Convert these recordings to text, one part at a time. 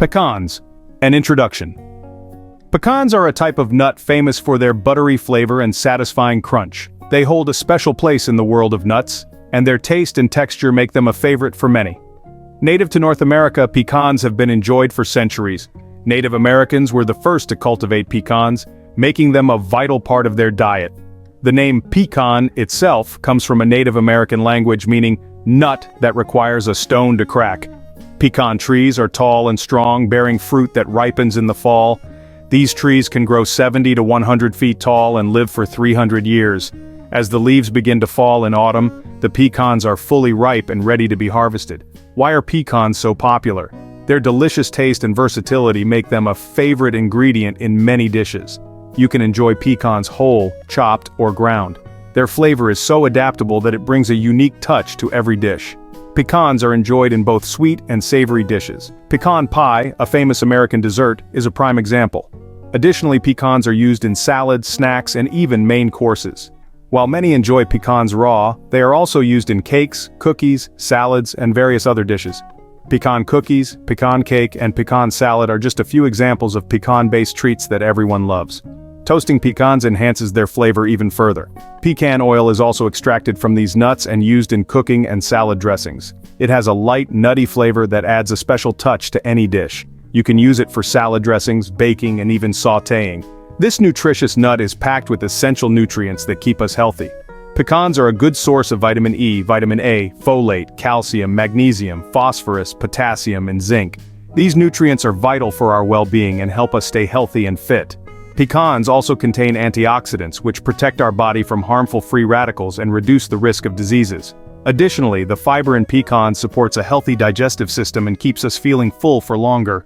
Pecans. An introduction. Pecans are a type of nut famous for their buttery flavor and satisfying crunch. They hold a special place in the world of nuts, and their taste and texture make them a favorite for many. Native to North America, pecans have been enjoyed for centuries. Native Americans were the first to cultivate pecans, making them a vital part of their diet. The name pecan itself comes from a Native American language meaning nut that requires a stone to crack. Pecan trees are tall and strong, bearing fruit that ripens in the fall. These trees can grow 70 to 100 feet tall and live for 300 years. As the leaves begin to fall in autumn, the pecans are fully ripe and ready to be harvested. Why are pecans so popular? Their delicious taste and versatility make them a favorite ingredient in many dishes. You can enjoy pecans whole, chopped, or ground. Their flavor is so adaptable that it brings a unique touch to every dish. Pecans are enjoyed in both sweet and savory dishes. Pecan pie, a famous American dessert, is a prime example. Additionally, pecans are used in salads, snacks, and even main courses. While many enjoy pecans raw, they are also used in cakes, cookies, salads, and various other dishes. Pecan cookies, pecan cake, and pecan salad are just a few examples of pecan-based treats that everyone loves. Toasting pecans enhances their flavor even further. Pecan oil is also extracted from these nuts and used in cooking and salad dressings. It has a light, nutty flavor that adds a special touch to any dish. You can use it for salad dressings, baking, and even sautéing. This nutritious nut is packed with essential nutrients that keep us healthy. Pecans are a good source of vitamin E, vitamin A, folate, calcium, magnesium, phosphorus, potassium, and zinc. These nutrients are vital for our well-being and help us stay healthy and fit. Pecans also contain antioxidants which protect our body from harmful free radicals and reduce the risk of diseases. Additionally, the fiber in pecans supports a healthy digestive system and keeps us feeling full for longer.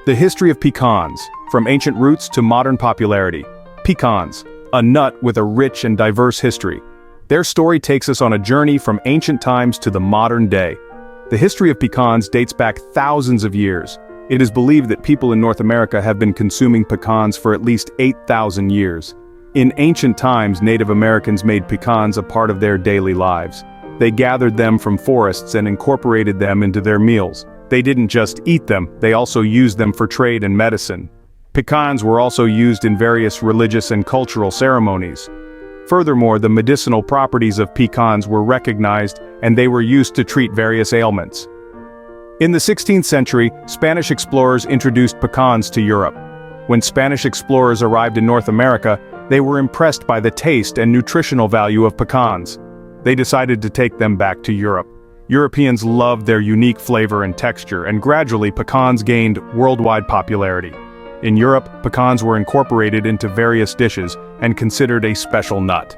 The history of pecans, from ancient roots to modern popularity. Pecans, a nut with a rich and diverse history. Their story takes us on a journey from ancient times to the modern day. The history of pecans dates back thousands of years. It is believed that people in North America have been consuming pecans for at least 8,000 years. In ancient times, Native Americans made pecans a part of their daily lives. They gathered them from forests and incorporated them into their meals. They didn't just eat them, they also used them for trade and medicine. Pecans were also used in various religious and cultural ceremonies. Furthermore, the medicinal properties of pecans were recognized, and they were used to treat various ailments. In the 16th century, Spanish explorers introduced pecans to Europe. When Spanish explorers arrived in North America, they were impressed by the taste and nutritional value of pecans. They decided to take them back to Europe. Europeans loved their unique flavor and texture, and gradually pecans gained worldwide popularity. In Europe, pecans were incorporated into various dishes and considered a special nut.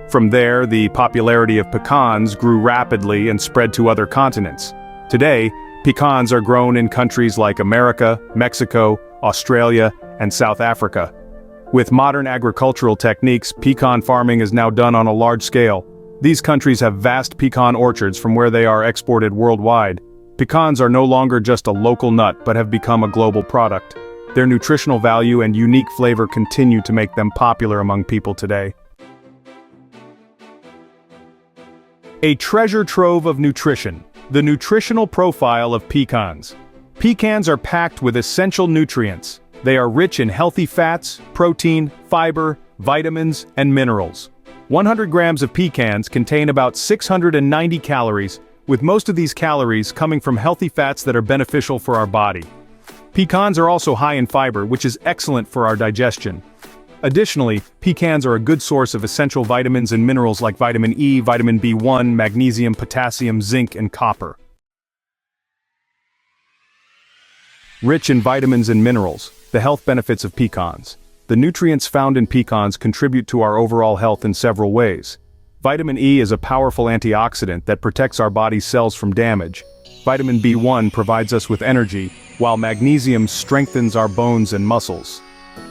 From there, the popularity of pecans grew rapidly and spread to other continents. Today, pecans are grown in countries like America, Mexico, Australia, and South Africa. With modern agricultural techniques, pecan farming is now done on a large scale. These countries have vast pecan orchards from where they are exported worldwide. Pecans are no longer just a local nut but have become a global product. Their nutritional value and unique flavor continue to make them popular among people today. A treasure trove of nutrition. The nutritional profile of pecans. Pecans are packed with essential nutrients. They are rich in healthy fats, protein, fiber, vitamins, and minerals. 100 grams of pecans contain about 690 calories, with most of these calories coming from healthy fats that are beneficial for our body. Pecans are also high in fiber, which is excellent for our digestion. Additionally, pecans are a good source of essential vitamins and minerals like vitamin E, vitamin B1, magnesium, potassium, zinc, and copper. Rich in vitamins and minerals, the health benefits of pecans. The nutrients found in pecans contribute to our overall health in several ways. Vitamin E is a powerful antioxidant that protects our body's cells from damage. Vitamin B1 provides us with energy, while magnesium strengthens our bones and muscles.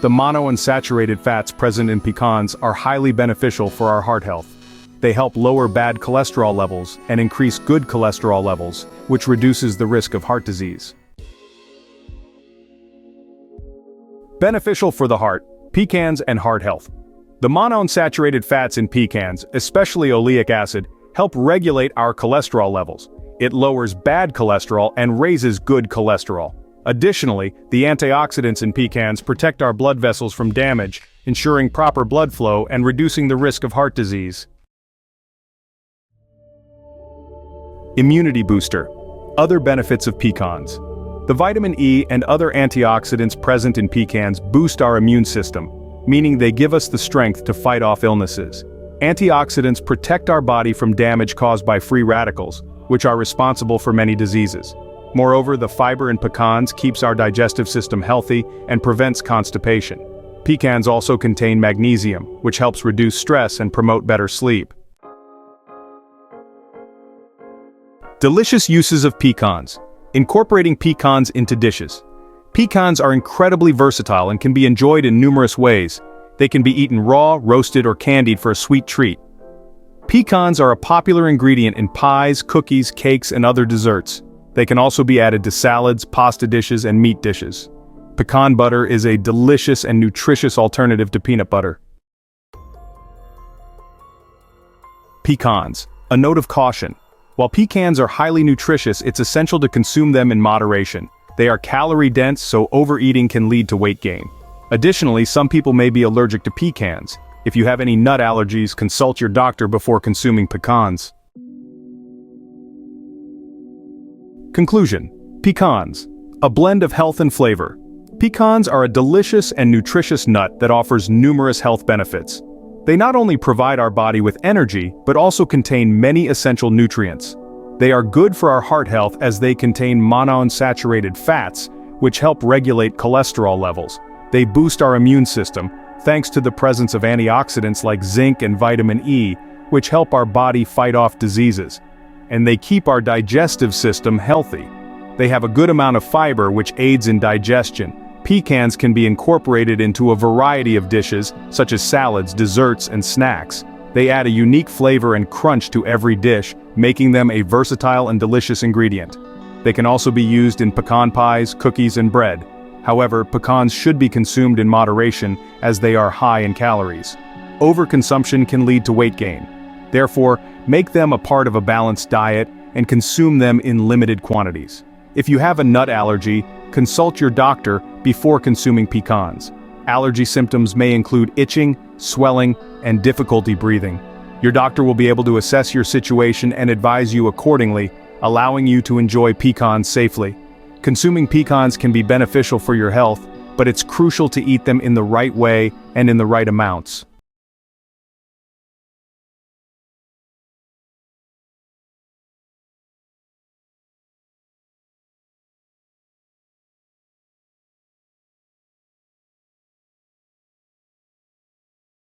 The monounsaturated fats present in pecans are highly beneficial for our heart health. They help lower bad cholesterol levels and increase good cholesterol levels, which reduces the risk of heart disease. Beneficial for the heart, pecans and heart health. The monounsaturated fats in pecans, especially oleic acid, help regulate our cholesterol levels. It lowers bad cholesterol and raises good cholesterol. Additionally, the antioxidants in pecans protect our blood vessels from damage, ensuring proper blood flow and reducing the risk of heart disease. Immunity booster. Other benefits of pecans. The vitamin E and other antioxidants present in pecans boost our immune system, meaning they give us the strength to fight off illnesses. Antioxidants protect our body from damage caused by free radicals, which are responsible for many diseases. Moreover, the fiber in pecans keeps our digestive system healthy and prevents constipation. Pecans also contain magnesium, which helps reduce stress and promote better sleep. Delicious uses of pecans. Incorporating pecans into dishes. Pecans are incredibly versatile and can be enjoyed in numerous ways. They can be eaten raw, roasted, or candied for a sweet treat. Pecans are a popular ingredient in pies, cookies, cakes, and other desserts. They can also be added to salads, pasta dishes, and meat dishes. Pecan butter is a delicious and nutritious alternative to peanut butter. Pecans. A note of caution. While pecans are highly nutritious, it's essential to consume them in moderation. They are calorie-dense, so overeating can lead to weight gain. Additionally, some people may be allergic to pecans. If you have any nut allergies, consult your doctor before consuming pecans. Conclusion. Pecans. A blend of health and flavor. Pecans are a delicious and nutritious nut that offers numerous health benefits. They not only provide our body with energy, but also contain many essential nutrients. They are good for our heart health as they contain monounsaturated fats, which help regulate cholesterol levels. They boost our immune system, thanks to the presence of antioxidants like zinc and vitamin E, which help our body fight off diseases. And they keep our digestive system healthy. They have a good amount of fiber, which aids in digestion. Pecans can be incorporated into a variety of dishes, such as salads, desserts, and snacks. They add a unique flavor and crunch to every dish, making them a versatile and delicious ingredient. They can also be used in pecan pies, cookies, and bread. However, pecans should be consumed in moderation as they are high in calories. Overconsumption can lead to weight gain. Therefore, make them a part of a balanced diet and consume them in limited quantities. If you have a nut allergy, consult your doctor before consuming pecans. Allergy symptoms may include itching, swelling, and difficulty breathing. Your doctor will be able to assess your situation and advise you accordingly, allowing you to enjoy pecans safely. Consuming pecans can be beneficial for your health, but it's crucial to eat them in the right way and in the right amounts.